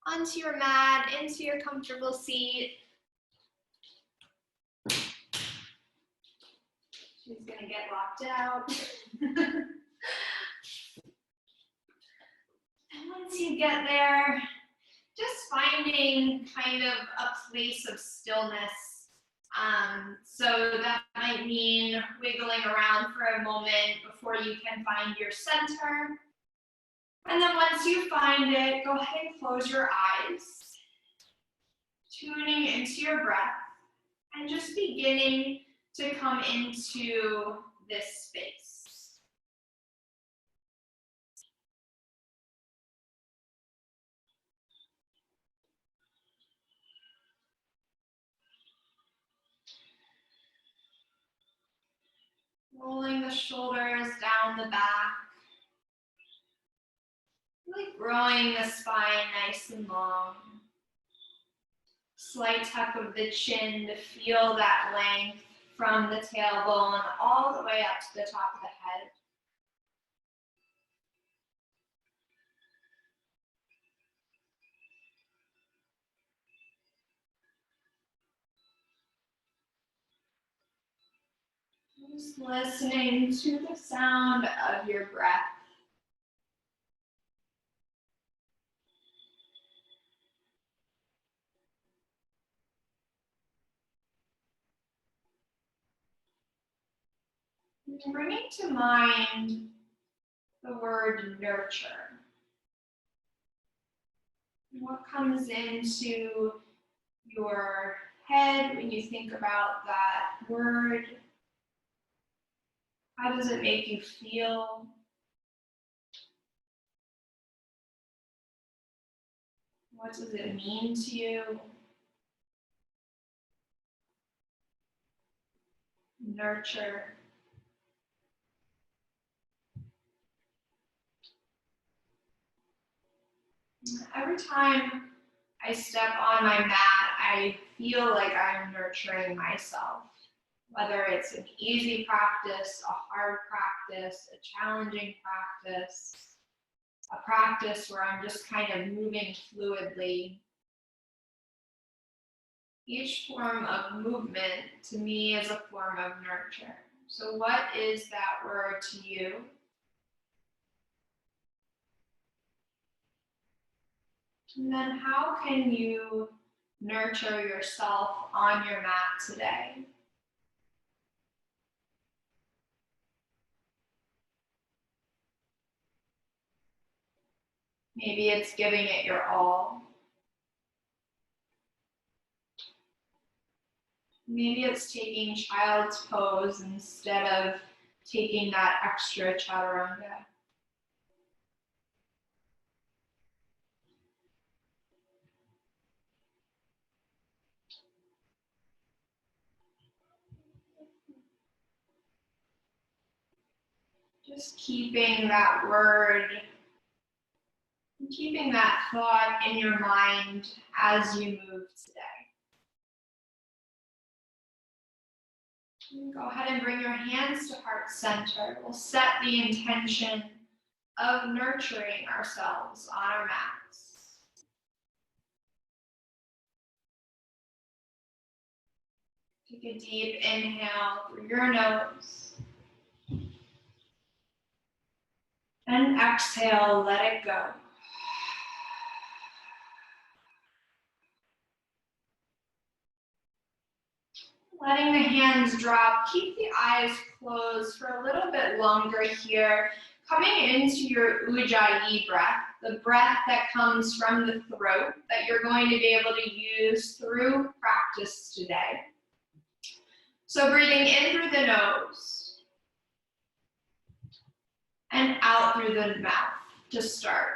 onto your mat, into your comfortable seat. She's gonna get locked out. And once you get there, just finding kind of a place of stillness. So that might mean wiggling around for a moment before you can find your center. And then once you find it, go ahead and close your eyes, tuning into your breath and just beginning to come into this space. Rolling the shoulders down the back. Really growing the spine nice and long. Slight tuck of the chin to feel that length from the tailbone all the way up to the top of the head. Just listening to the sound of your breath. And bringing to mind the word nurture. What comes into your head when you think about that word? How does it make you feel? What does it mean to you? Nurture. Every time I step on my mat, I feel like I'm nurturing myself. Whether it's an easy practice, a hard practice, a challenging practice, a practice where I'm just kind of moving fluidly. Each form of movement to me is a form of nurture. So what is that word to you? And then how can you nurture yourself on your mat today? Maybe it's giving it your all. Maybe it's taking child's pose instead of taking that extra chaturanga. Just keeping that word, keeping that thought in your mind as you move today. Go ahead and bring your hands to heart center. We'll set the intention of nurturing ourselves on our mats. Take a deep inhale through your nose. And exhale, let it go. Letting the hands drop, keep the eyes closed for a little bit longer here. Coming into your Ujjayi breath, the breath that comes from the throat that you're going to be able to use through practice today. So breathing in through the nose and out through the mouth to start.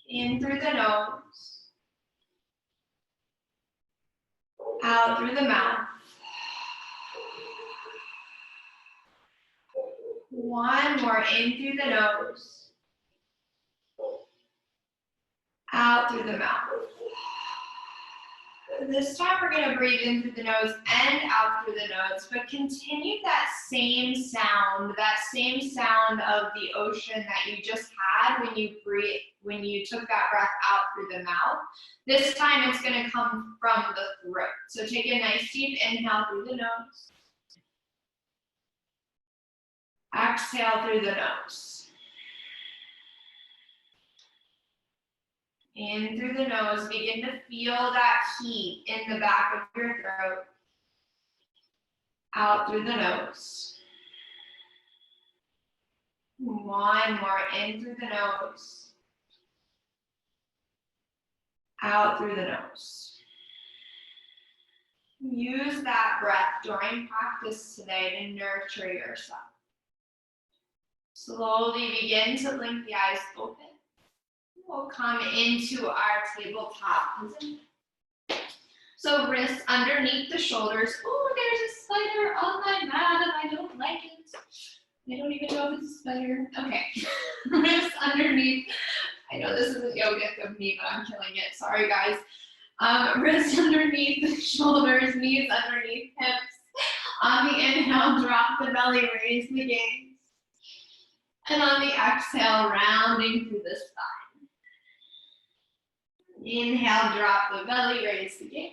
In through the nose. Out through the mouth. One more, in through the nose. Out through the mouth. this time we're going to breathe in through the nose and out through the nose, but continue that same sound of the ocean that you just had when you took that breath out through the mouth. This time it's going to come from the throat. So take a nice deep inhale through the nose. Exhale through the nose. In through the nose, begin to feel that heat in the back of your throat. Out through the nose. One more, in through the nose. Out through the nose. Use that breath during practice today to nurture yourself. Slowly begin to blink the eyes open. We'll come into our tabletop position. So wrists underneath the shoulders. Oh, there's a spider on my mat and I don't like it. I don't even know if it's a spider. Okay. Wrists underneath. I know this isn't yogic of me, but I'm killing it. Sorry, guys. Wrists underneath the shoulders, knees underneath hips. On the inhale, drop the belly, raise the gaze. And on the exhale, rounding through the spine. Inhale, drop the belly, raise the gaze.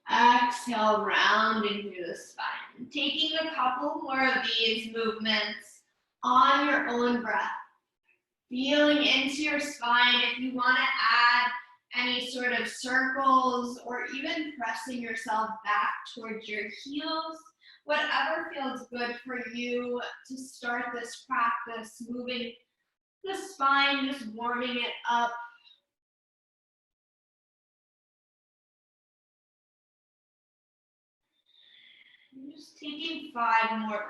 Exhale, rounding through the spine. Taking a couple more of these movements on your own breath. Feeling into your spine. If you want to add any sort of circles or even pressing yourself back towards your heels, whatever feels good for you to start this practice, moving the spine, just warming it up. Just taking 5 more breaths.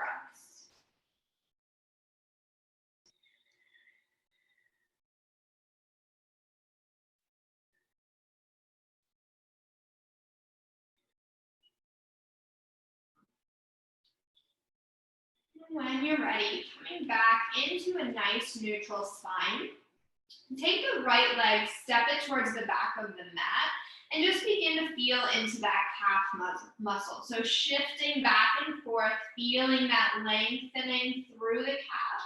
When you're ready, coming back into a nice neutral spine. Take the right leg, step it towards the back of the mat, and just begin to feel into that calf muscle. So shifting back and forth, feeling that lengthening through the calf.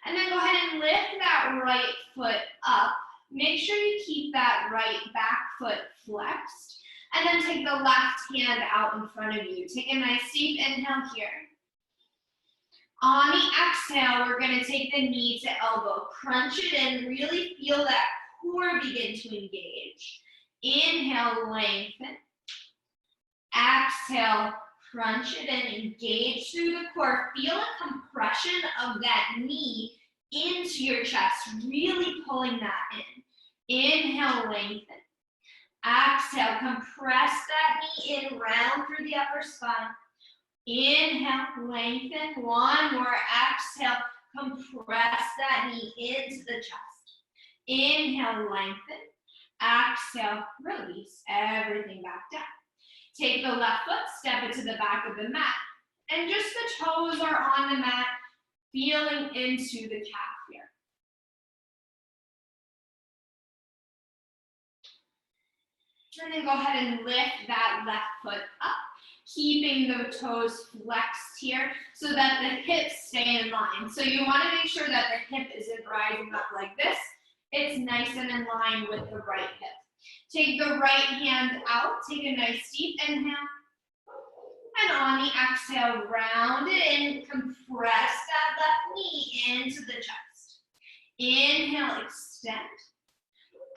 And then go ahead and lift that right foot up. Make sure you keep that right back foot flexed. And then take the left hand out in front of you. Take a nice deep inhale here. On the exhale, we're going to take the knee to elbow. Crunch it in. Really feel that core begin to engage. Inhale, lengthen. Exhale, crunch it in. Engage through the core. Feel a compression of that knee into your chest. Really pulling that in. Inhale, lengthen. Exhale, compress that knee in, round through the upper spine. Inhale, lengthen. One more. Exhale, compress that knee into the chest. Inhale, lengthen. Exhale, release everything back down. Take the left foot, step it to the back of the mat. And just the toes are on the mat, feeling into the calf here. And then go ahead and lift that left foot up, keeping the toes flexed here so that the hips stay in line. So you want to make sure that the hip isn't rising up like this. It's nice and in line with the right hip. Take the right hand out, take a nice deep inhale. And on the exhale, round it in, compress that left knee into the chest. Inhale, extend.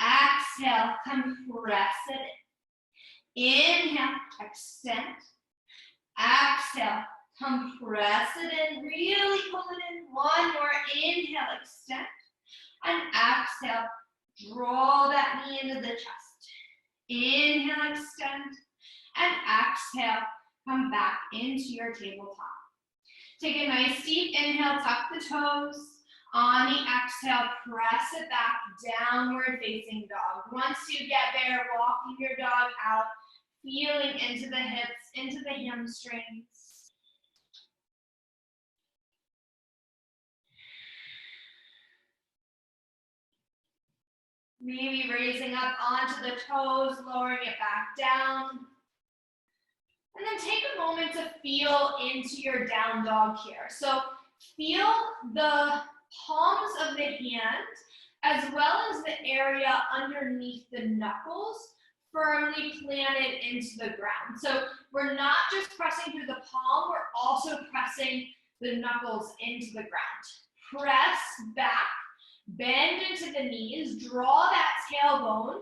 Exhale, compress it in. Inhale, extend. Exhale, compress it in, really pull it in. One more, inhale, extend. And exhale, draw that knee into the chest. Inhale, extend. And exhale, come back into your tabletop. Take a nice deep inhale, tuck the toes. On the exhale, press it back, downward facing dog. Once you get there, walking your dog out, feeling into the hips, into the hamstrings. Maybe raising up onto the toes, lowering it back down. And then take a moment to feel into your down dog here. So feel the palms of the hand as well as the area underneath the knuckles firmly planted into the ground. So we're not just pressing through the palm, we're also pressing the knuckles into the ground. Press back, bend into the knees, draw that tailbone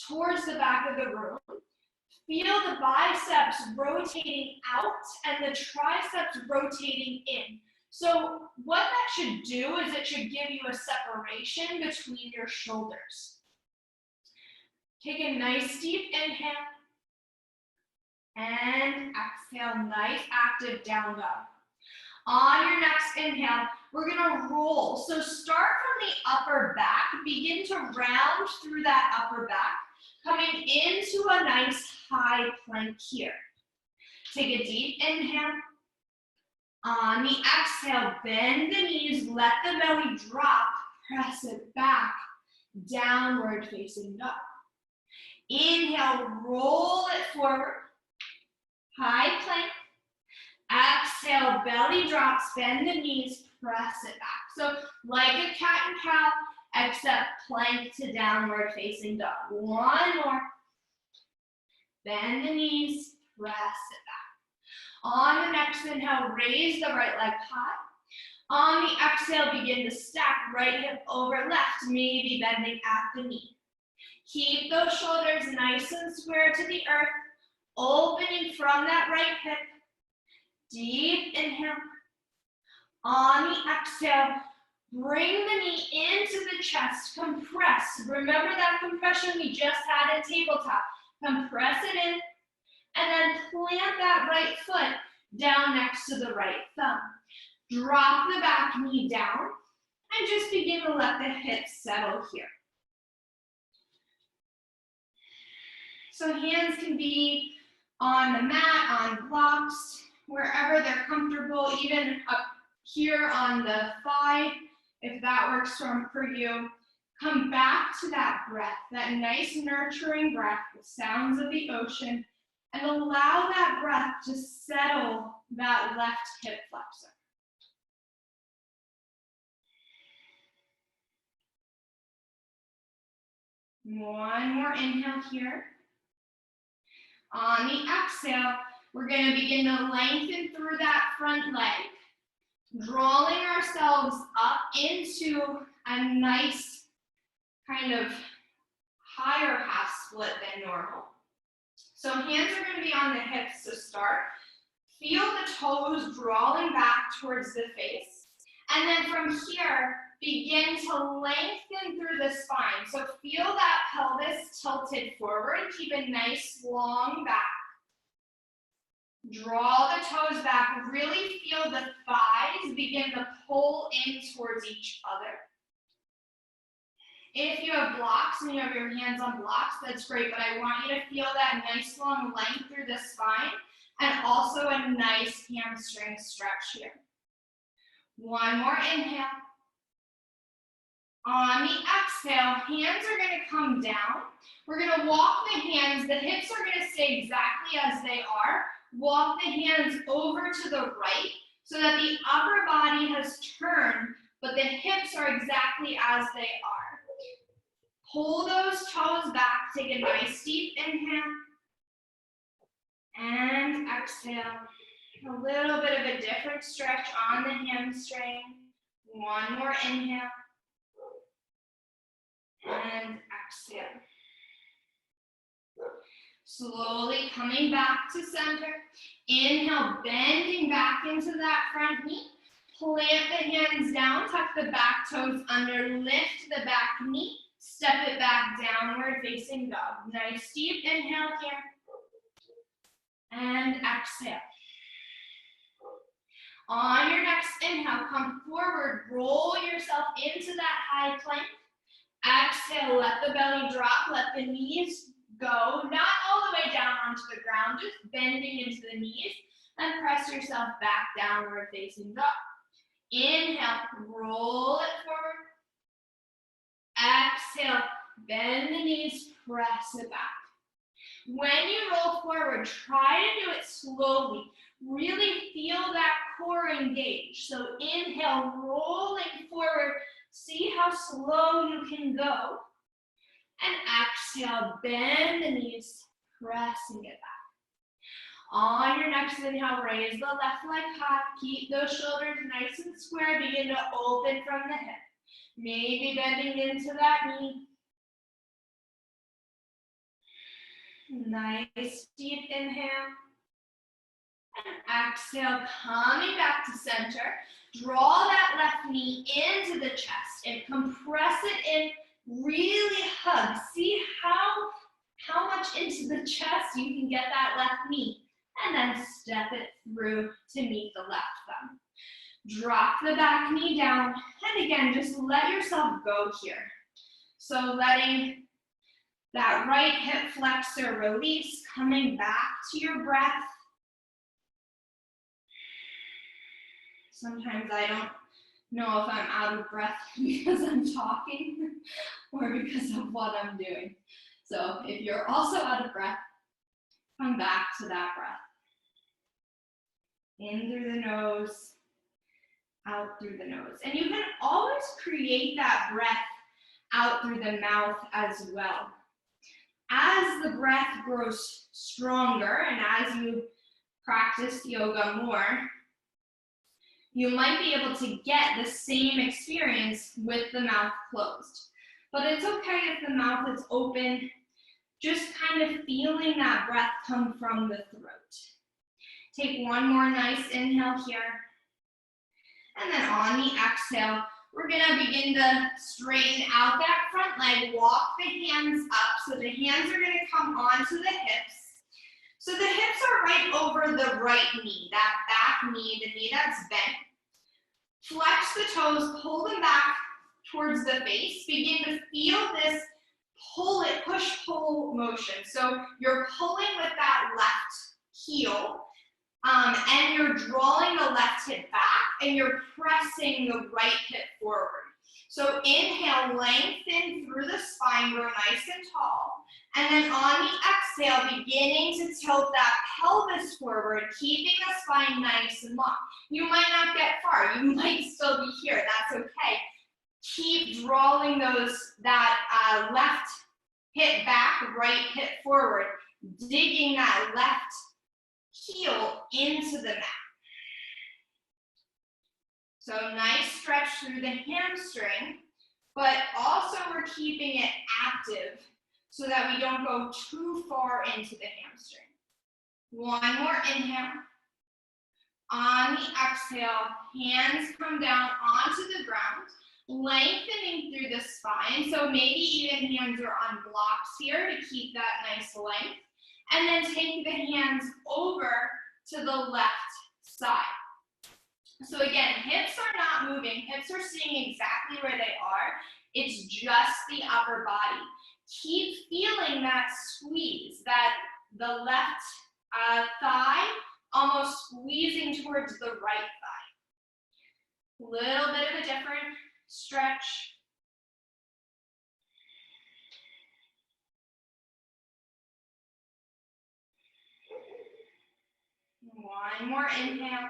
towards the back of the room. Feel the biceps rotating out and the triceps rotating in. So what that should do is it should give you a separation between your shoulders. Take a nice deep inhale and exhale, nice active down dog. On your next inhale, we're gonna roll. So start from the upper back, begin to round through that upper back, coming into a nice high plank here. Take a deep inhale. On the exhale, bend the knees, let the belly drop, press it back, downward facing dog. Inhale, roll it forward, high plank. Exhale, belly drops, bend the knees, press it back. So like a cat and cow, except plank to downward facing dog. One more. Bend the knees, press it back. On the next inhale, raise the right leg high. On the exhale, begin to stack right hip over left, maybe bending at the knee. Keep those shoulders nice and square to the earth, opening from that right hip. Deep inhale. On the exhale, bring the knee into the chest, compress. Remember that compression we just had in tabletop. Compress it in, and then plant that right foot down next to the right thumb. Drop the back knee down, and just begin to let the hips settle here. So hands can be on the mat, on blocks, wherever they're comfortable, even up here on the thigh, if that works for you. Come back to that breath, that nice nurturing breath, the sounds of the ocean, and allow that breath to settle that left hip flexor. One more inhale here. On the exhale, we're going to begin to lengthen through that front leg, drawing ourselves up into a nice kind of higher half split than normal. So hands are going to be on the hips to start. Feel the toes drawing back towards the face. And then from here, begin to lengthen through the spine. So feel that pelvis tilted forward. Keep a nice long back. Draw the toes back. Really feel the thighs begin to pull in towards each other. If you have blocks and you have your hands on blocks, that's great, but I want you to feel that nice long length through the spine and also a nice hamstring stretch here. One more inhale. On the exhale, hands are going to come down. We're going to walk the hands. The hips are going to stay exactly as they are. Walk the hands over to the right so that the upper body has turned, but the hips are exactly as they are. Pull those toes back. Take a nice deep inhale. And exhale. A little bit of a different stretch on the hamstring. One more inhale. And exhale. Slowly coming back to center. Inhale, bending back into that front knee. Plant the hands down, tuck the back toes under, lift the back knee, step it back downward facing dog. Nice deep inhale here. And exhale. On your next inhale, come forward, roll yourself into that high plank. Exhale, let the belly drop, let the knees go, not all the way down onto the ground, just bending into the knees, and press yourself back downward facing dog. Inhale, roll it forward. Exhale, bend the knees, press it back. When you roll forward, try to do it slowly. Really feel that core engage. So inhale, rolling forward. See how slow you can go. And exhale, bend the knees, pressing it back. On your next inhale, raise the left leg high. Keep those shoulders nice and square. Begin to open from the hip. Maybe bending into that knee. Nice deep inhale. And exhale, coming back to center. Draw that left knee into the chest and compress it in. Really hug. See how much into the chest you can get that left knee. And then step it through to meet the left thumb. Drop the back knee down. And again, just let yourself go here. So letting that right hip flexor release, coming back to your breath. Sometimes I don't know if I'm out of breath because I'm talking or because of what I'm doing. So if you're also out of breath, come back to that breath. In through the nose, out through the nose. And you can always create that breath out through the mouth as well. As the breath grows stronger and as you practice yoga more, you might be able to get the same experience with the mouth closed. But it's okay if the mouth is open, just kind of feeling that breath come from the throat. Take one more nice inhale here. And then on the exhale, we're gonna begin to straighten out that front leg, walk the hands up. So the hands are gonna come onto the hips. So the hips are right over the right knee, that back knee, the knee that's bent. Flex the toes, pull them back towards the face. Begin to feel this push-pull motion. So you're pulling with that left heel, and you're drawing the left hip back, and you're pressing the right hip forward. So inhale, lengthen through the spine, grow nice and tall. And then on the exhale, beginning to tilt that pelvis forward, keeping the spine nice and long. You might not get far. You might still be here. That's okay. Keep drawing that left hip back, right hip forward, digging that left heel into the mat. So nice stretch through the hamstring, but also we're keeping it active so that we don't go too far into the hamstring. One more inhale. On the exhale, hands come down onto the ground, lengthening through the spine. So maybe even hands are on blocks here to keep that nice length. And then take the hands over to the left side. So again, hips are not moving. Hips are staying exactly where they are. It's just the upper body. Keep feeling that squeeze, that the left thigh almost squeezing towards the right thigh. Little bit of a different stretch. One more inhale.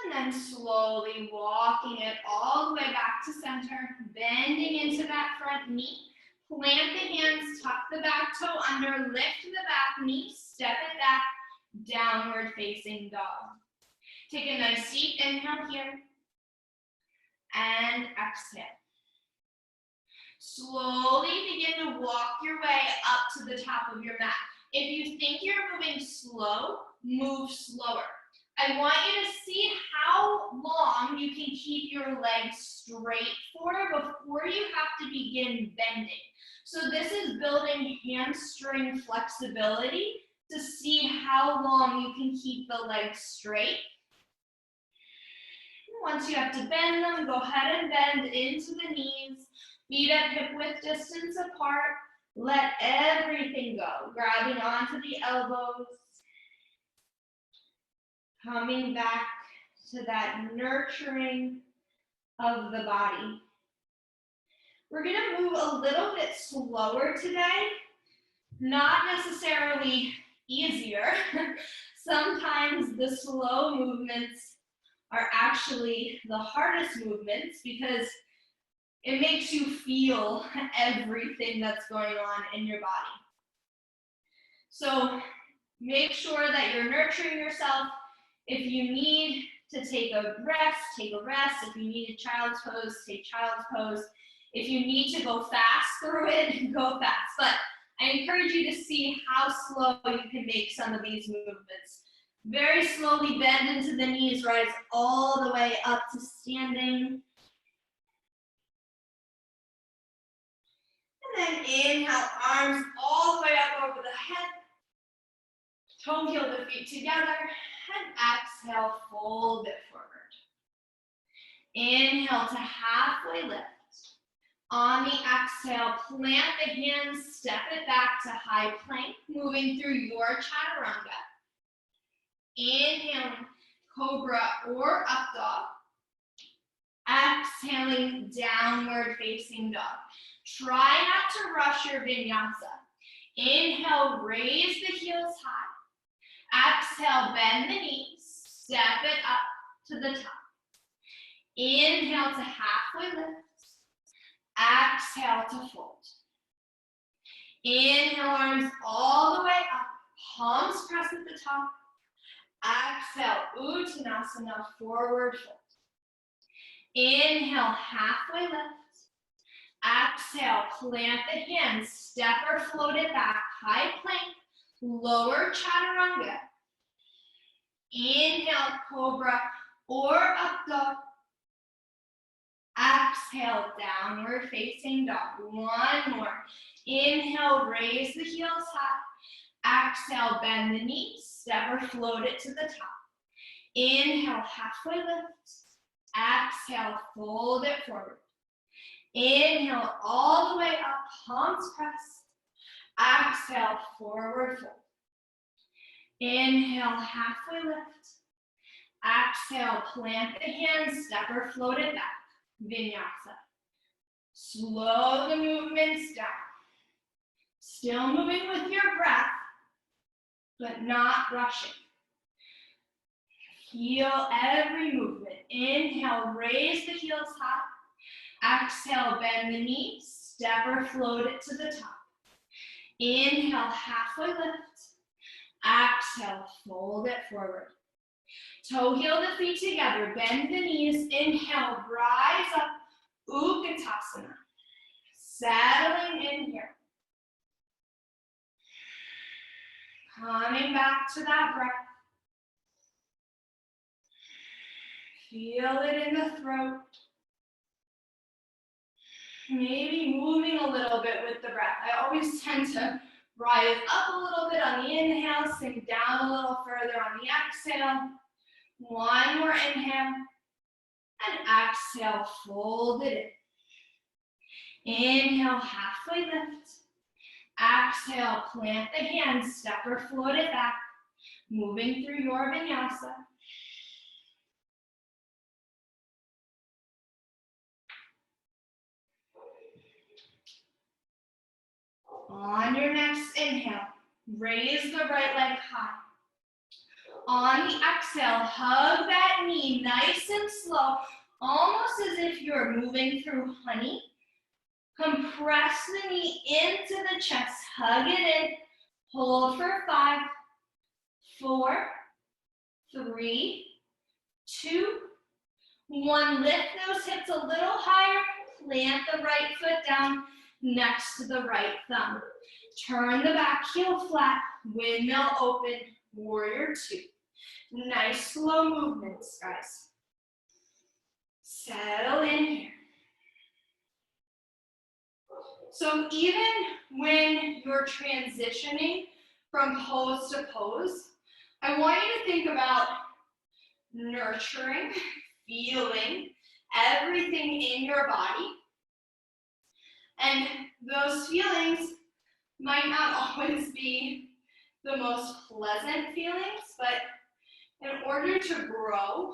And then slowly walking it all the way back to center, bending into that front knee. Plant the hands, tuck the back toe under, lift the back knee, step it back, downward facing dog. Take a nice deep inhale here. And exhale. Slowly begin to walk your way up to the top of your mat. If you think you're moving slow, move slower. I want you to see how long you can keep your legs straight for before you have to begin bending. So this is building hamstring flexibility to see how long you can keep the legs straight. Once you have to bend them, go ahead and bend into the knees, feet at hip width distance apart. Let everything go, grabbing onto the elbows. Coming back to that nurturing of the body. We're gonna move a little bit slower today, not necessarily easier. Sometimes the slow movements are actually the hardest movements because it makes you feel everything that's going on in your body. So make sure that you're nurturing yourself. If you need to take a rest, take a rest. If you need a child's pose, take child's pose. If you need to go fast through it, go fast. But I encourage you to see how slow you can make some of these movements. Very slowly bend into the knees, rise all the way up to standing. And then inhale, arms all the way up over the head. Toe heel the feet together. And exhale, fold it forward. Inhale to halfway lift. On the exhale, plant the hands, step it back to high plank, moving through your chaturanga. Inhaling, cobra or up dog. Exhaling, downward facing dog. Try not to rush your vinyasa. Inhale, raise the heels high. Exhale, bend the knees, step it up to the top. Inhale to halfway lift. Exhale to fold. Inhale, arms all the way up, palms press at the top. Exhale, Uttanasana, forward fold. Inhale, halfway lift. Exhale, plant the hands, step or float it back, high plank, lower chaturanga. Inhale, cobra or up dog. Exhale, downward facing dog. One more. Inhale, raise the heels high. Exhale, bend the knees, step or float it to the top. Inhale, halfway lift. Exhale, fold it forward. Inhale, all the way up, palms pressed. Exhale, forward fold. Inhale, halfway lift. Exhale, plant the hands, step or float it back. Vinyasa. Slow the movements down. Still moving with your breath, but not rushing. Feel every movement. Inhale, raise the heels high. Exhale, bend the knees, step or float it to the top. Inhale, halfway lift. Exhale, fold it forward. Toe heel the feet together, bend the knees, inhale, rise up, Uttanasana. Settling in here. Coming back to that breath. Feel it in the throat. Maybe moving a little bit with the breath. I always tend to rise up a little bit on the inhale, sink down a little further on the exhale. One more inhale, and exhale, fold it in. Inhale, halfway lift. Exhale, plant the hands, step or float it back, moving through your vinyasa. On your next inhale, raise the right leg high. On the exhale, hug that knee nice and slow, almost as if you're moving through honey. Compress the knee into the chest, hug it in, hold for 5, 4, 3, 2, 1. Lift those hips a little higher, plant the right foot down next to the right thumb. Turn the back heel flat, windmill open, warrior 2. Nice slow movements, guys. Settle in here. So even when you're transitioning from pose to pose, I want you to think about nurturing, feeling everything in your body. And those feelings might not always be the most pleasant feelings, but in order to grow,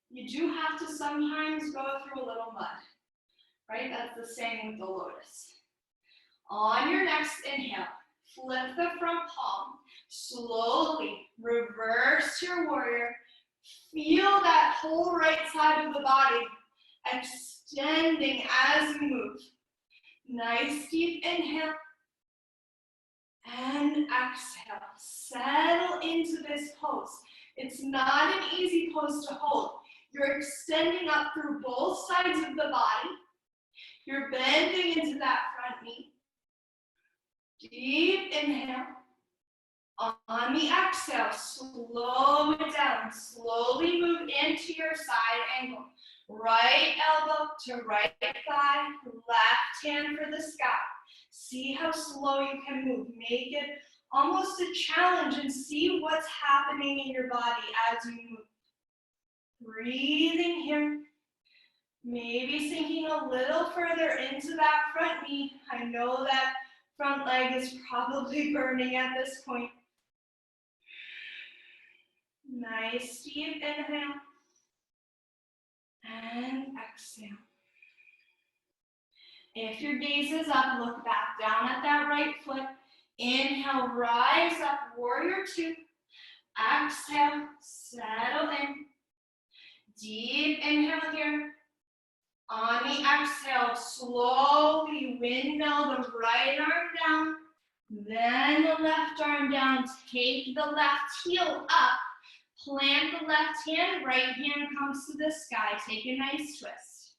you do have to sometimes go through a little mud, right? That's the same with the lotus. On your next inhale, flip the front palm. Slowly reverse your warrior. Feel that whole right side of the body extending as you move. Nice deep inhale and exhale. Settle into this pose. It's not an easy pose to hold. You're extending up through both sides of the body. You're bending into that front knee. Deep inhale. On the exhale, slow it down. Slowly move into your side angle. Right elbow to right thigh, left hand for the sky. See how slow you can move. Make it almost a challenge and see what's happening in your body as you move. Breathing here. Maybe sinking a little further into that front knee. I know that front leg is probably burning at this point. Nice deep inhale and exhale. If your gaze is up, look back down at that right foot. Inhale, rise up, warrior two. Exhale, settle in. Deep inhale here. On the exhale, slowly windmill the right arm down, then the left arm down. Take the left heel up. Plant the left hand, right hand comes to the sky. Take a nice twist.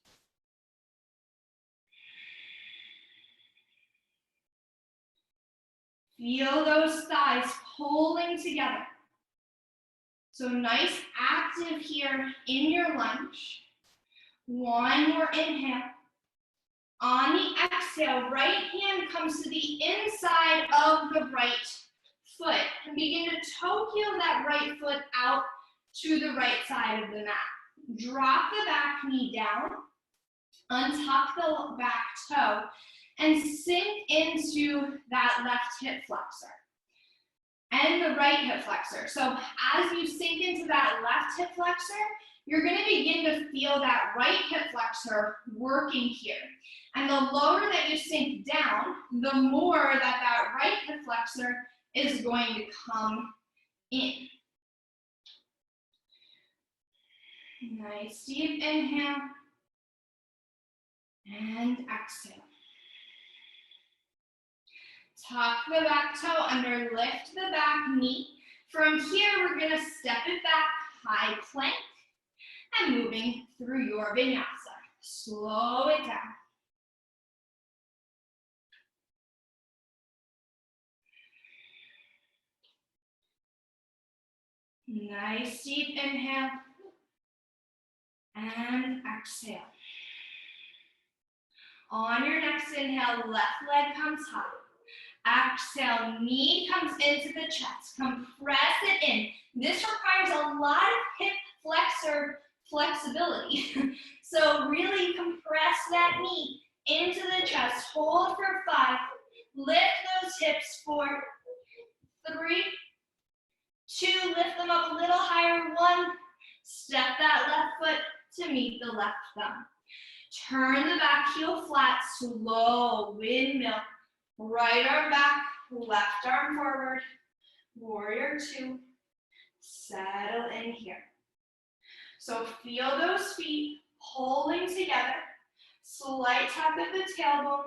Feel those thighs pulling together. So nice active here in your lunge. One more inhale. On the exhale, right hand comes to the inside of the right foot and begin to toe heel that right foot out to the right side of the mat. Drop the back knee down, untuck the back toe, and sink into that left hip flexor and the right hip flexor. So as you sink into that left hip flexor, you're going to begin to feel that right hip flexor working here. And the lower that you sink down, the more that right hip flexor is going to come in. Nice deep inhale and exhale. Tuck the back toe under, lift the back knee. From here, we're going to step it back, high plank, and moving through your vinyasa. Slow it down. Nice deep inhale and exhale. On your next inhale, left leg comes high. Exhale, knee comes into the chest. Compress it in. This requires a lot of hip flexor flexibility. So really compress that knee into the chest. Hold for 5. Lift those hips for 3, 2, lift them up a little higher. 1, step that left foot to meet the left thumb. Turn the back heel flat, slow windmill. Right arm back, left arm forward. Warrior 2. Settle in here. So feel those feet pulling together. Slight tap at the tailbone.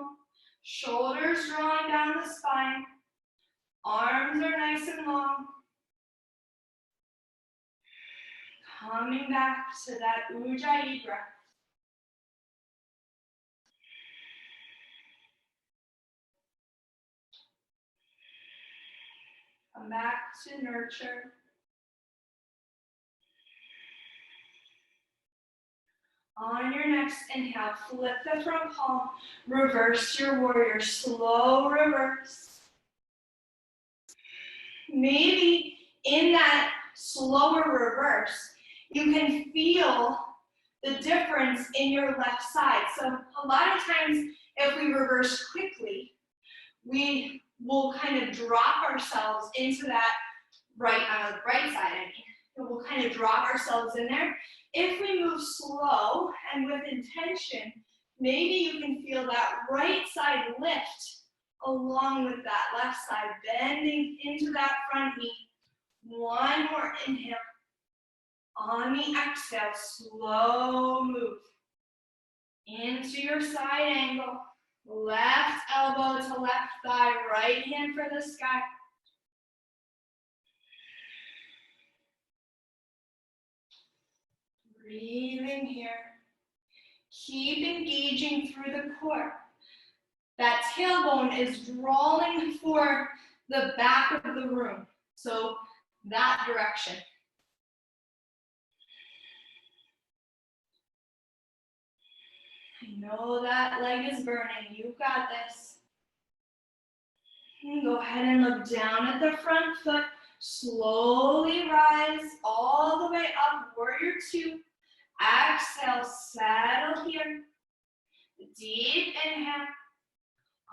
Shoulders drawing down the spine. Arms are nice and long. Coming back to that Ujjayi breath. Come back to nurture. On your next inhale, flip the front palm, reverse your warrior, slow reverse. Maybe in that slower reverse, you can feel the difference in your left side. So a lot of times, if we reverse quickly, we will kind of drop ourselves into that right side. We'll kind of drop ourselves in there. If we move slow and with intention, Maybe you can feel that right side lift along with that left side, bending into that front knee. One more inhale. On the exhale, slow move into your side angle. Left elbow to left thigh, right hand for the sky. Breathing here. Keep engaging through the core. That tailbone is drawing for the back of the room. So that direction. I know that leg is burning. You've got this. And go ahead and look down at the front foot. Slowly rise all the way up, warrior two. Exhale, settle here. Deep inhale.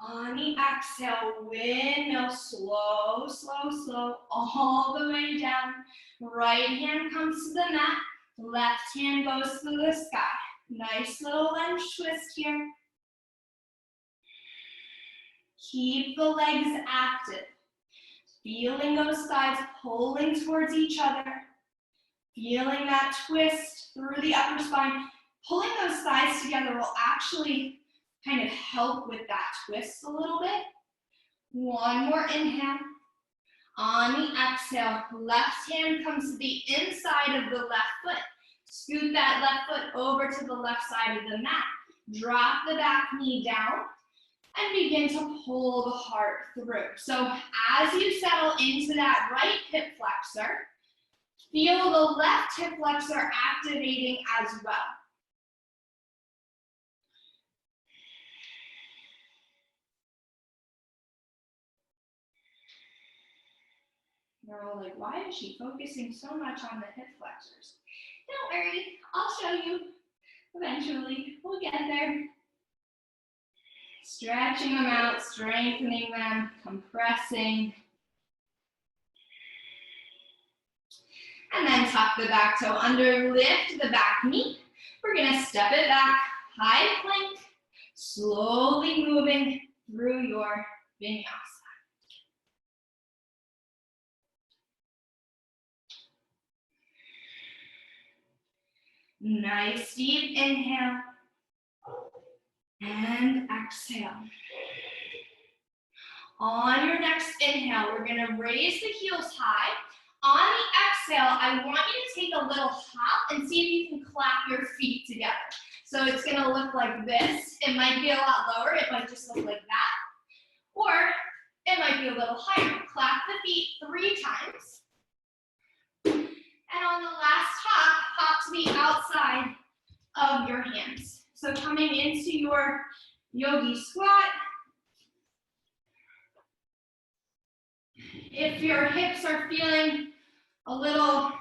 On the exhale, windmill, slow, slow, slow, all the way down. Right hand comes to the mat. Left hand goes to the sky. Nice little lunge twist here. Keep the legs active. Feeling those thighs pulling towards each other. Feeling that twist through the upper spine. Pulling those thighs together will actually kind of help with that twist a little bit. One more inhale. On the exhale, left hand comes to the inside of the left foot. Scoot that left foot over to the left side of the mat. Drop the back knee down and begin to pull the heart through. So as you settle into that right hip flexor, feel the left hip flexor activating as well. You're all like, why is she focusing so much on the hip flexors? Don't worry, I'll show you eventually. We'll get there. Stretching them out, strengthening them, compressing. And then tuck the back toe under, lift the back knee. We're gonna step it back, high plank, slowly moving through your vinyasa. Nice deep inhale and exhale. On your next inhale, we're gonna raise the heels high. On the exhale, I want you to take a little hop and see if you can clap your feet together. So it's gonna look like this. It might be a lot lower, it might just look like that. Or it might be a little higher. Clap the feet 3 times. And on the last hop, hop to the outside of your hands. So coming into your yogi squat. If your hips are feeling a little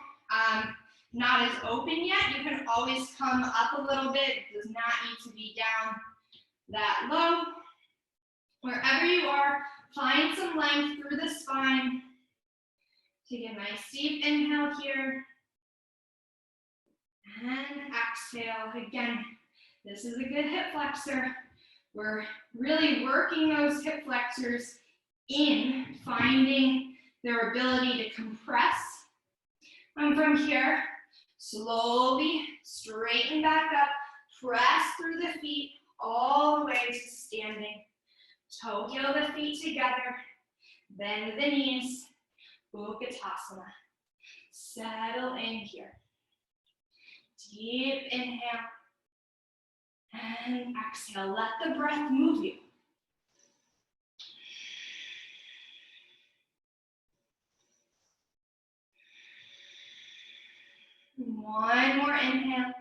not as open yet, you can always come up a little bit. It does not need to be down that low. Wherever you are, find some length through the spine. Take a nice deep inhale here. And exhale. Again, this is a good hip flexor. We're really working those hip flexors in, finding their ability to compress. And from here, slowly straighten back up, press through the feet all the way to standing. Toe heel the feet together, bend the knees, Utkatasana. Settle in here. Deep inhale and exhale. Let the breath move you. One more inhale.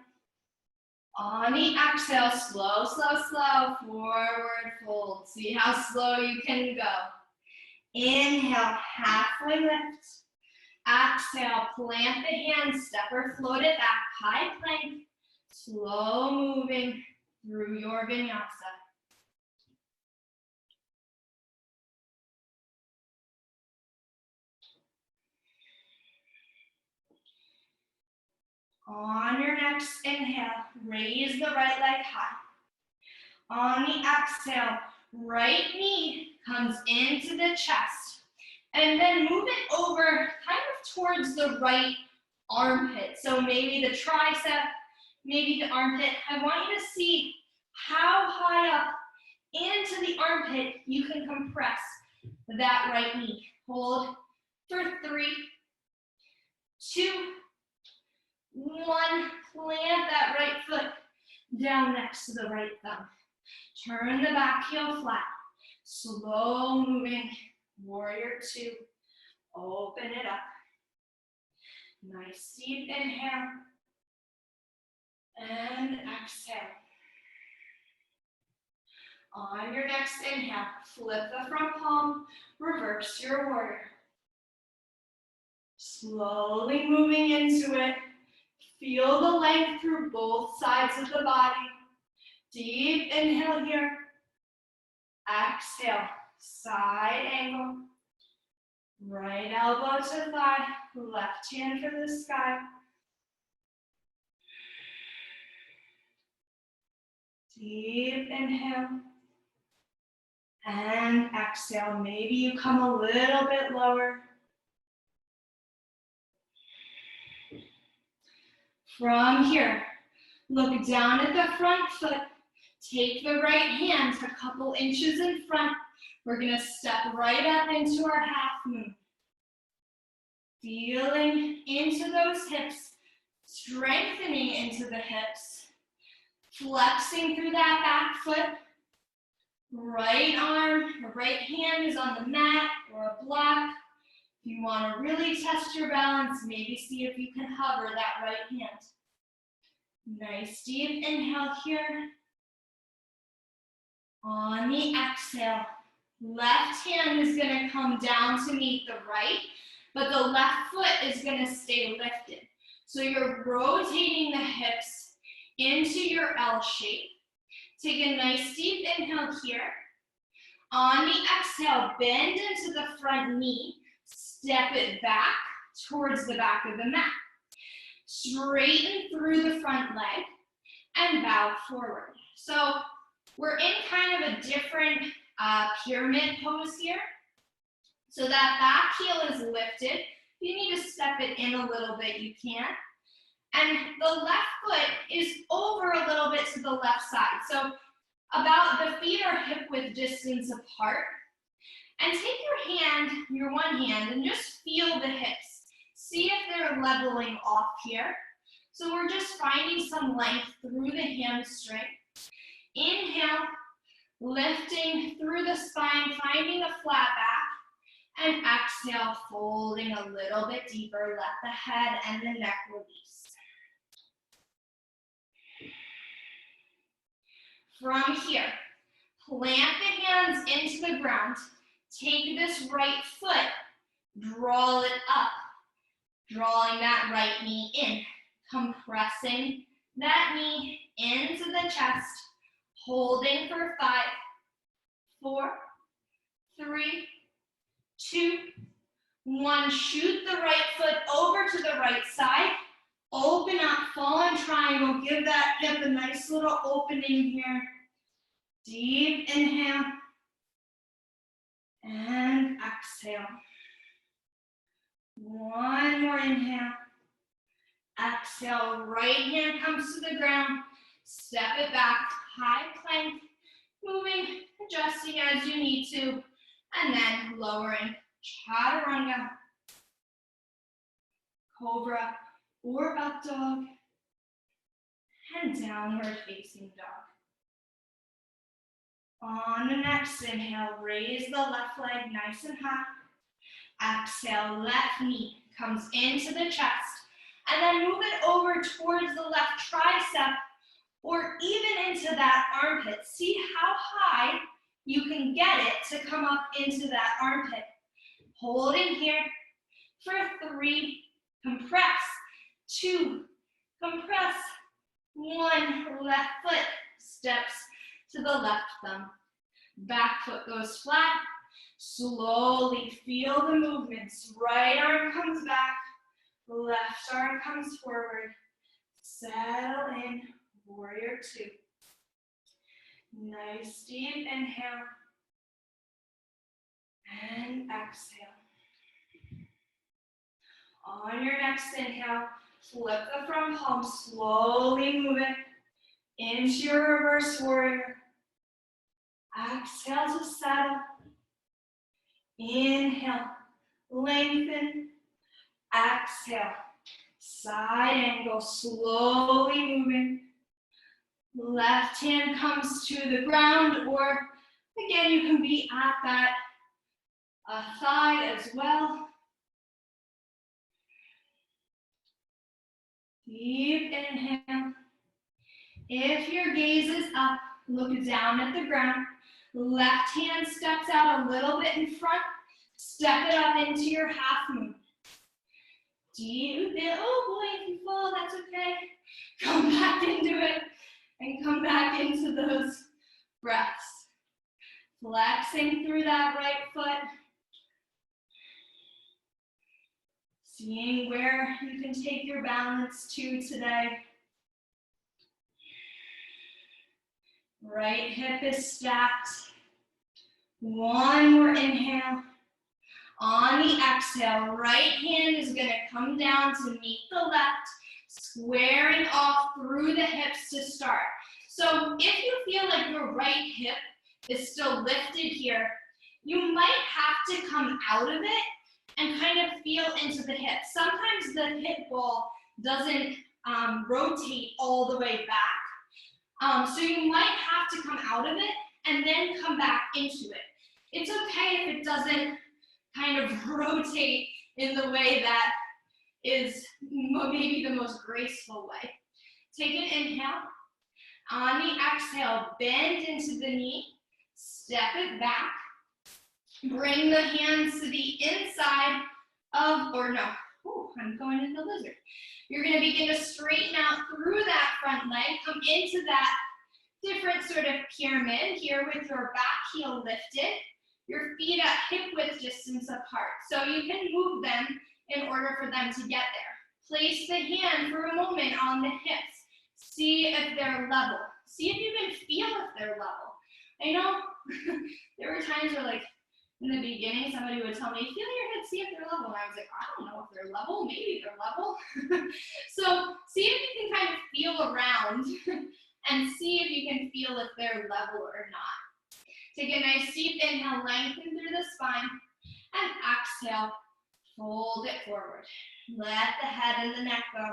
On the exhale, slow, slow, slow, forward fold. See how slow you can go. Inhale, halfway lift. Exhale, plant the hands, step or float it back, high plank. Slow moving through your vinyasa. On your next inhale, raise the right leg high. On the exhale, right knee comes into the chest. And then move it over kind of towards the right armpit. So maybe the tricep, maybe the armpit. I want you to see how high up into the armpit you can compress that right knee. Hold for 3, 2, 1. Plant that right foot down next to the right thumb. Turn the back heel flat. Slow moving. Warrior 2. Open it up. Nice deep inhale. And exhale. On your next inhale, flip the front palm, reverse your warrior. Slowly moving into it. Feel the length through both sides of the body. Deep inhale here. Exhale, side angle. Right elbow to thigh, left hand for the sky. Deep inhale. And exhale. Maybe you come a little bit lower. From here, look down at the front foot. Take the right hand a couple inches in front. We're going to step right up into our half moon. Feeling into those hips, strengthening into the hips, flexing through that back foot. Right arm or right hand is on the mat or a block. If you want to really test your balance, maybe see if you can hover that right hand. Nice deep inhale here. On the exhale, left hand is going to come down to meet the right, but the left foot is going to stay lifted. So you're rotating the hips into your L shape. Take a nice deep inhale here. On the exhale, bend into the front knee. Step it back towards the back of the mat. Straighten through the front leg and bow forward. So we're in kind of a different pyramid pose here. So that back heel is lifted. If you need to step it in a little bit, you can. And the left foot is over a little bit to the left side. So about the feet are hip width distance apart. And take your hand, your one hand, and just feel the hips. See if they're leveling off here. So we're just finding some length through the hamstring. Inhale, lifting through the spine, finding a flat back. And exhale, folding a little bit deeper. Let the head and the neck release. From here, plant the hands into the ground. Take this right foot, draw it up, drawing that right knee in, compressing that knee into the chest, holding for 5, 4, 3, 2, 1. Shoot the right foot over to the right side. Open up, fallen triangle. Give that hip a nice little opening here. Deep inhale. And exhale. One more inhale. Exhale, right hand comes to the ground. Step it back, high plank. Moving, adjusting as you need to. And then lowering, chaturanga, cobra, or up dog, and downward facing dog. On the next inhale, raise the left leg nice and high. Exhale, left knee comes into the chest. And then move it over towards the left tricep or even into that armpit. See how high you can get it to come up into that armpit. Holding here for 3, compress, 2, compress, 1, left foot steps to the left thumb. Back foot goes flat. Slowly feel the movements. Right arm comes back. Left arm comes forward. Settle in, warrior 2. Nice deep inhale. And exhale. On your next inhale, flip the front palm, slowly move it into your reverse warrior. Exhale to settle. Inhale, lengthen. Exhale, side angle, slowly moving. Left hand comes to the ground, or again, you can be at that thigh as well. Deep inhale. If your gaze is up, look down at the ground. Left hand steps out a little bit in front. Step it up into your half moon. Deep in, oh boy, if you fall, that's okay. Come back into it and come back into those breaths. Flexing through that right foot. Seeing where you can take your balance to today. Right hip is stacked. One more inhale. On the exhale, right hand is going to come down to meet the left, squaring off through the hips to start. So if you feel like your right hip is still lifted here, you might have to come out of it and kind of feel into the hip. Sometimes the hip ball doesn't rotate all the way back. So you might have to come out of it and then come back into it. It's okay if it doesn't kind of rotate in the way that is maybe the most graceful way. Take an inhale. On the exhale, bend into the knee. Step it back. Bring the hands to the inside of, or no, I'm going into the lizard. You're going to begin to straighten out through that front leg. Come into that different sort of pyramid here with your back heel lifted. Your feet at hip width distance apart. So you can move them in order for them to get there. Place the hand for a moment on the hips. See if they're level. See if you can feel if they're level. I know there were times where, like, in the beginning, somebody would tell me, feel your hips, see if they're level. And I was like, I don't know if they're level. Maybe they're level. So see if you can kind of feel around and see if you can feel if they're level or not. Take a nice deep inhale, lengthen through the spine, and exhale, fold it forward. Let the head and the neck go.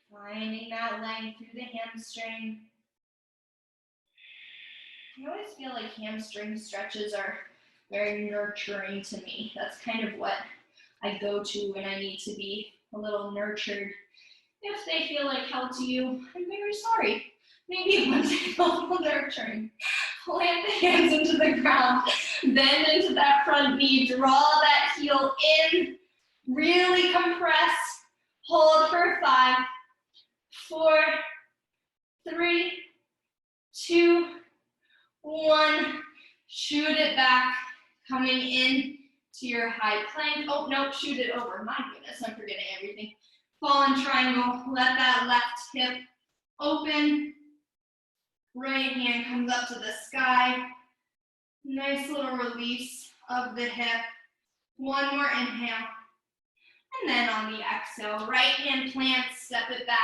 Finding that length through the hamstring. I always feel like hamstring stretches are very nurturing to me. That's kind of what I go to when I need to be a little nurtured. If they feel like hell to you, I'm very sorry. Maybe one day they'll feel nurturing. Plant the hands into the ground, bend into that front knee, draw that heel in, really compress, hold for 5, 4, 3, 2, 1. Shoot it back, coming in to your high plank. Oh, no, shoot it over. My goodness, I'm forgetting everything. Fallen triangle, let that left hip open. Right hand comes up to the sky. Nice little release of the hip. One more inhale. And then on the exhale, right hand plants, step it back.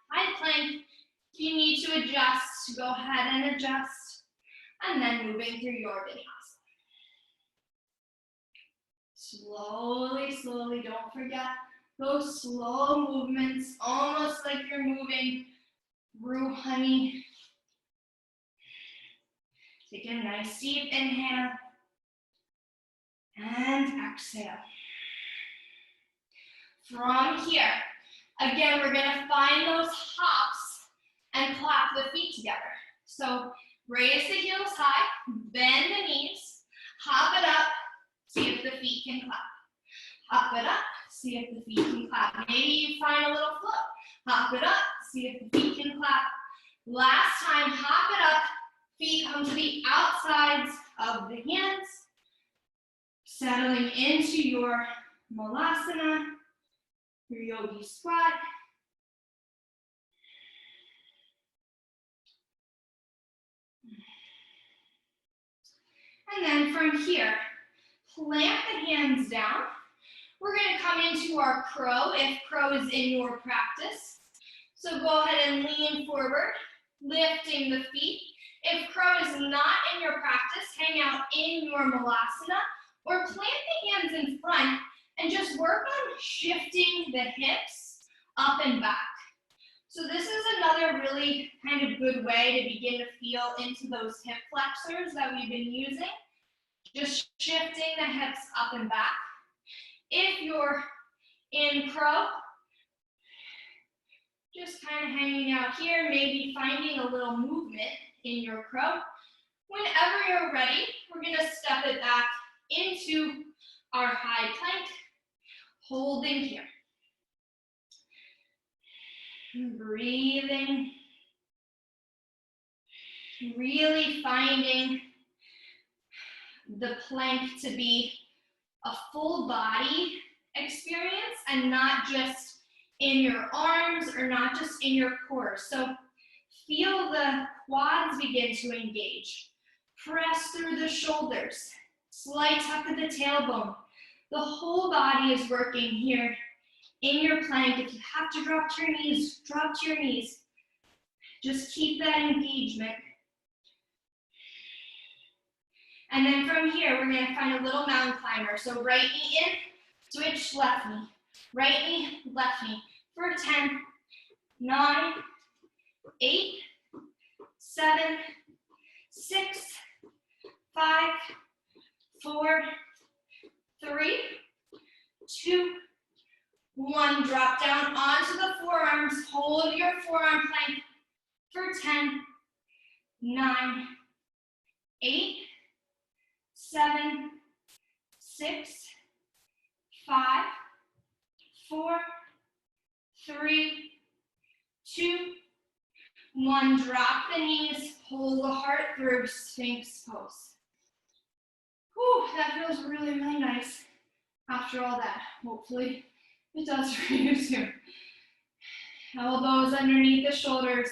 High plank. If you need to adjust, go ahead and adjust. And then moving through your Vinyasa. Slowly, slowly, don't forget those slow movements, almost like you're moving through honey. Take a nice deep inhale and exhale. From here, again, we're gonna find those hops and clap the feet together. So raise the heels high, bend the knees, hop it up, see if the feet can clap. Hop it up, see if the feet can clap. Maybe you find a little flow. Hop it up, see if the feet can clap. Last time, hop it up, feet come to the outsides of the hands. Settling into your Malasana. your yogi squat. And then from here, plant the hands down. We're going to come into our crow if crow is in your practice. So go ahead and lean forward, lifting the feet. If crow is not in your practice, hang out in your malasana or plant the hands in front and just work on shifting the hips up and back. So this is another really kind of good way to begin to feel into those hip flexors that we've been using. Just shifting the hips up and back. If you're in crow, just kind of hanging out here, maybe finding a little movement in your crow. Whenever you're ready, we're going to step it back into our high plank, holding here. Breathing, really finding the plank to be a full body experience and not just in your arms or not just in your core. So feel the quads begin to engage. Press through the shoulders, slight tuck of the tailbone. The whole body is working here in your plank. If you have to drop to your knees, drop to your knees. Just keep that engagement. And then from here, we're going to find a little mountain climber. So right knee in, switch left knee. Right knee, left knee. For 10, 9, 8, 7, 6, 5, 4, 3, 2, 1. Drop down onto the forearms. Hold your forearm plank for 10, 9, 8, 7, 6, 5, 4, 3, 2, 1. Drop the knees, pull the heart through, Sphinx pose. Whew, that feels really, really nice after all that. Hopefully it does for you too. Elbows underneath the shoulders,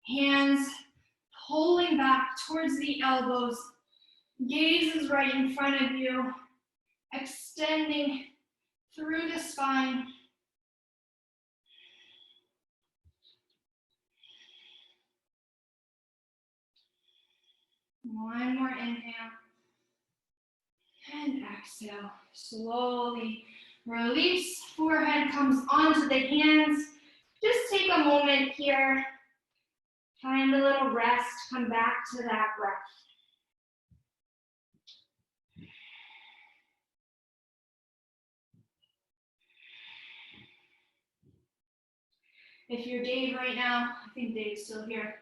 hands pulling back towards the elbows. Gaze is right in front of you, extending through the spine. One more inhale. And exhale. Slowly release. Forehead comes onto the hands. Just take a moment here. Find a little rest. Come back to that breath. If you're Dave right now, I think Dave's still here.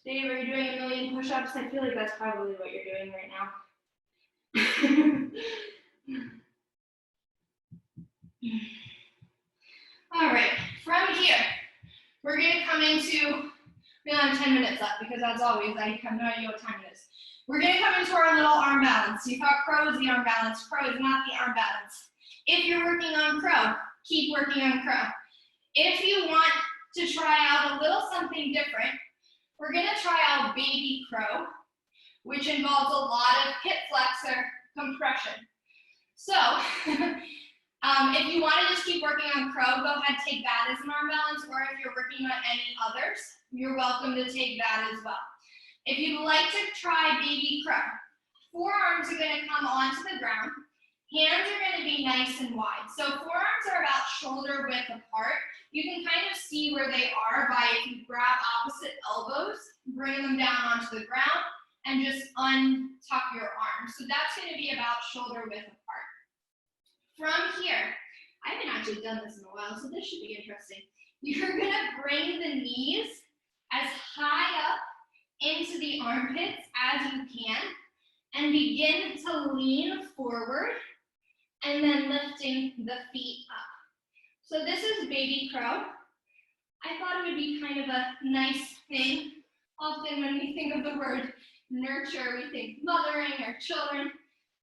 Dave, are you doing a million push-ups? I feel like that's probably what you're doing right now. All right, from here, we're going to come into, we only have 10 minutes left because as always, I have no idea what time it is. We're going to come into our little arm balance. So you thought crow is the arm balance. Crow is not the arm balance. If you're working on crow, keep working on crow. If you want to try out a little something different, we're going to try out baby crow, which involves a lot of hip flexor compression. So if you want to just keep working on crow, go ahead, take that as an arm balance, or if you're working on any others, you're welcome to take that as well. If you'd like to try baby crow, forearms are going to come onto the ground, hands are going to be nice and wide. So forearms are about shoulder width apart. You can kind of see where they are by if you grab opposite elbows, bring them down onto the ground, and just untuck your arms. So that's going to be about shoulder width apart. From here, I haven't actually done this in a while, so this should be interesting. You're going to bring the knees as high up into the armpits as you can, and begin to lean forward, and then lifting the feet up. So this is baby crow. I thought it would be kind of a nice thing. Often when we think of the word nurture, we think mothering or children.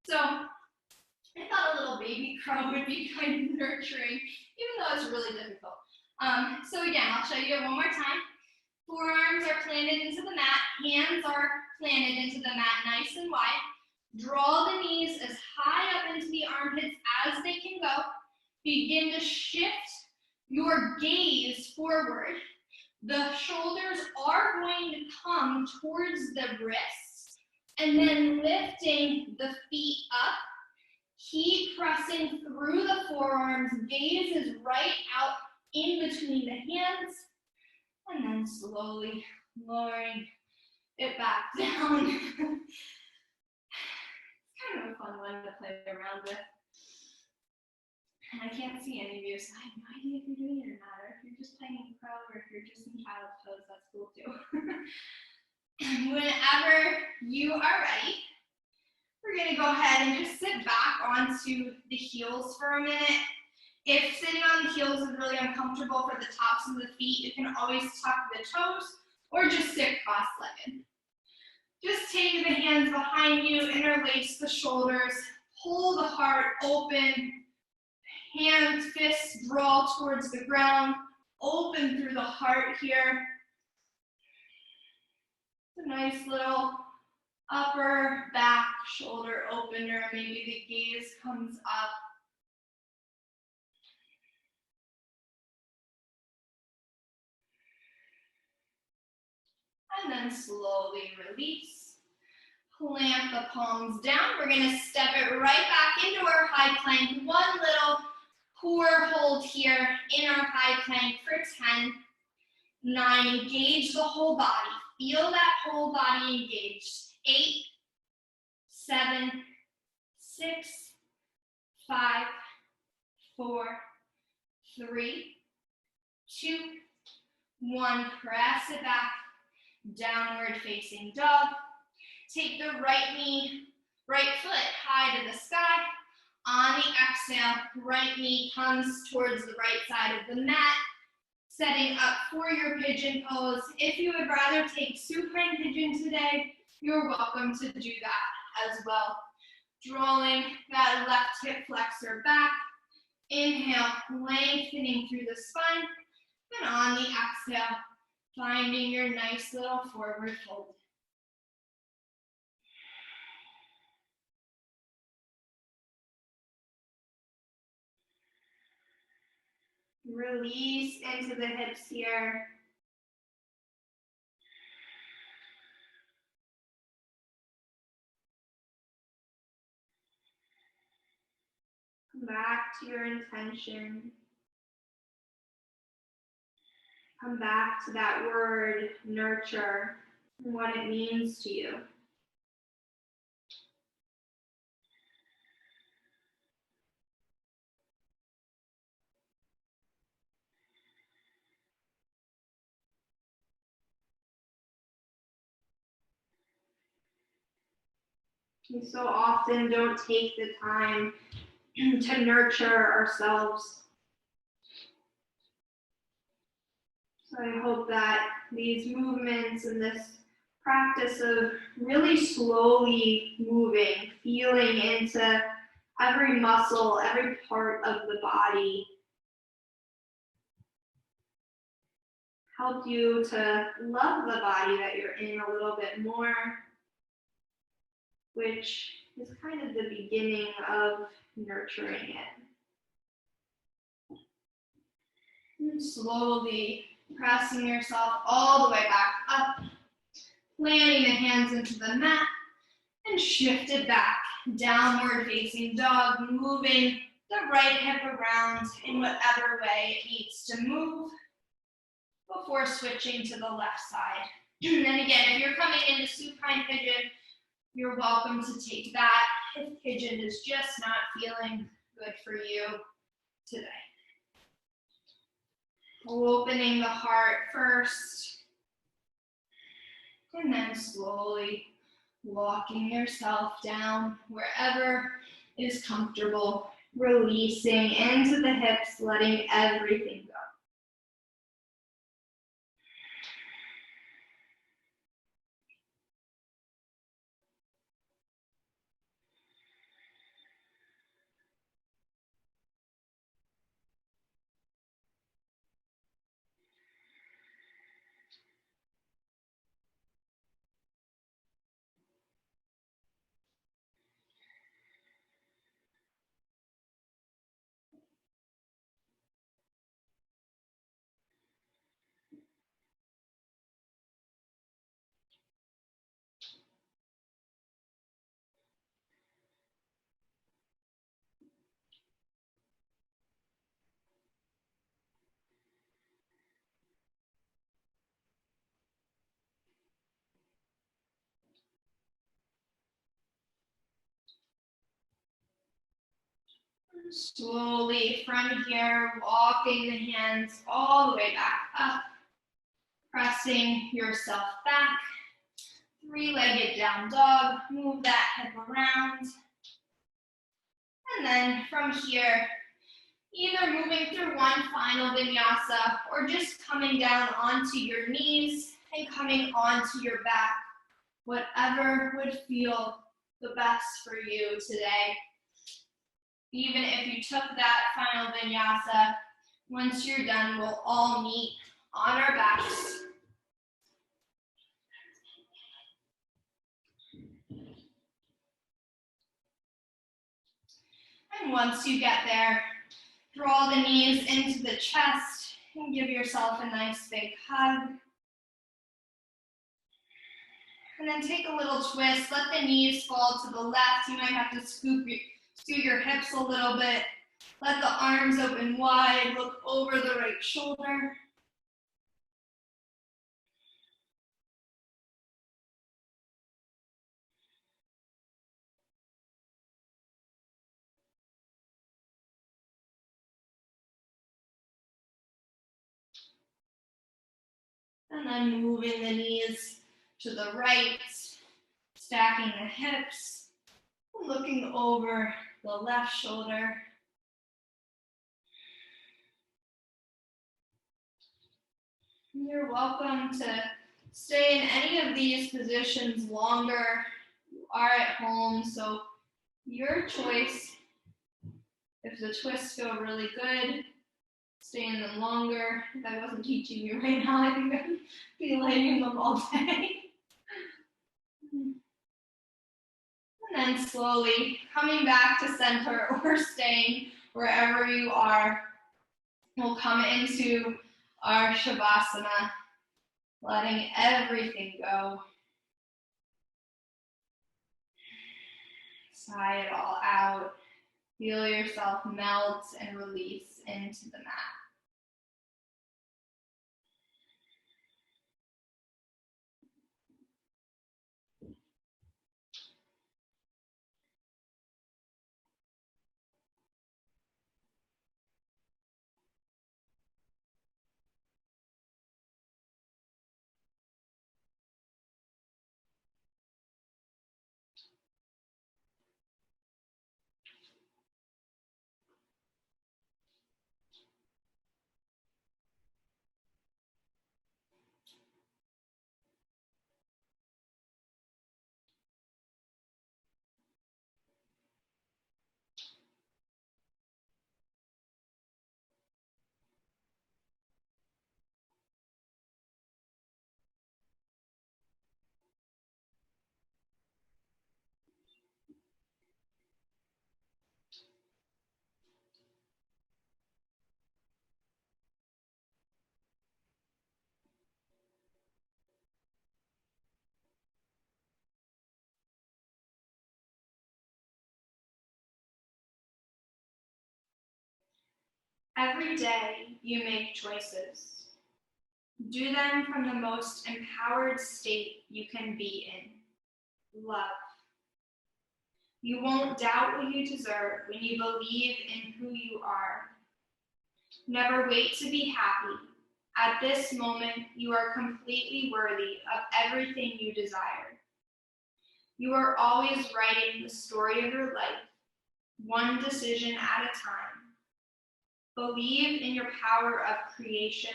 So I thought a little baby crow would be kind of nurturing, even though it's really difficult. So again, I'll show you it one more time. Forearms are planted into the mat, hands are planted into the mat nice and wide. Draw the knees as high up into the armpits as they can go. Begin to shift your gaze forward. The shoulders are going to come towards the wrists, and then lifting the feet up. Keep pressing through the forearms. Gaze is right out in between the hands, and then slowly lowering it back down. It's kind of a fun one to play around with. And I can't see any of you, so I have no idea if you're doing it or not, or if you're just playing in crow, or if you're just in child's pose, that's cool too. Whenever you are ready, we're gonna go ahead and just sit back onto the heels for a minute. If sitting on the heels is really uncomfortable for the tops of the feet, you can always tuck the toes or just sit cross-legged. Just take the hands behind you, interlace the shoulders, pull the heart open, hands, fists draw towards the ground, open through the heart here. It's a nice little upper back shoulder opener. Maybe the gaze comes up. And then slowly release. Plant the palms down. We're going to step it right back into our high plank. One little core hold here in our high plank for 10, 9. Engage the whole body. Feel that whole body engaged. 8, 7, 6, 5, 4, 3, 2, 1. Press it back. Downward facing dog. Take the right foot high to the sky. On the exhale, right knee comes towards the right side of the mat, setting up for your pigeon pose. If you would rather take supine pigeon today, you're welcome to do that as well. Drawing that left hip flexor back. Inhale, lengthening through the spine. And on the exhale, finding your nice little forward fold. Release into the hips here. Come back to your intention. Come back to that word, nurture, and what it means to you. We so often don't take the time to nurture ourselves. So I hope that these movements and this practice of really slowly moving, feeling into every muscle, every part of the body, help you to love the body that you're in a little bit more, which is kind of the beginning of nurturing it. And slowly pressing yourself all the way back up, planting the hands into the mat, and shift it back. Downward facing dog, moving the right hip around in whatever way it needs to move before switching to the left side. And then again, if you're coming into supine pigeon, you're welcome to take that if pigeon is just not feeling good for you today. Opening the heart first, and then slowly walking yourself down wherever is comfortable, releasing into the hips, letting everything go. Slowly from here, walking the hands all the way back up, pressing yourself back. Three-legged down dog, move that hip around. And then from here, either moving through one final vinyasa or just coming down onto your knees and coming onto your back, whatever would feel the best for you today. Even if you took that final vinyasa, once you're done, we'll all meet on our backs. And once you get there, draw the knees into the chest and give yourself a nice big hug. And then take a little twist. Let the knees fall to the left. You might have to scoot your hips a little bit. Let the arms open wide. Look over the right shoulder. And then moving the knees to the right, stacking the hips, looking over the left shoulder. You're welcome to stay in any of these positions longer. You are at home, so your choice. If the twists feel really good, stay in them longer. If I wasn't teaching you right now, I think I'd be laying in them all day. And then slowly coming back to center or staying wherever you are, we'll come into our Shavasana, letting everything go. Sigh it all out. Feel yourself melt and release into the mat. Every day you make choices. Do them from the most empowered state you can be in, love. You won't doubt what you deserve when you believe in who you are. Never wait to be happy. At this moment, you are completely worthy of everything you desire. You are always writing the story of your life, one decision at a time. Believe in your power of creation.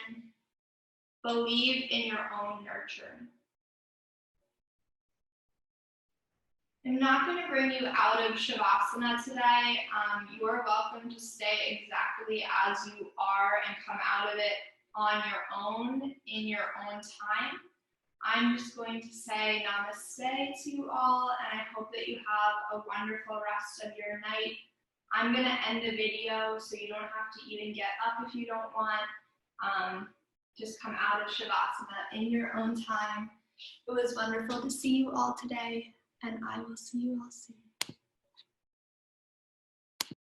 Believe in your own nurture. I'm not going to bring you out of Shavasana today. You are welcome to stay exactly as you are and come out of it on your own, in your own time. I'm just going to say namaste to you all, and I hope that you have a wonderful rest of your night. I'm going to end the video so you don't have to even get up if you don't want. Just come out of Shavasana in your own time. It was wonderful to see you all today, and I will see you all soon.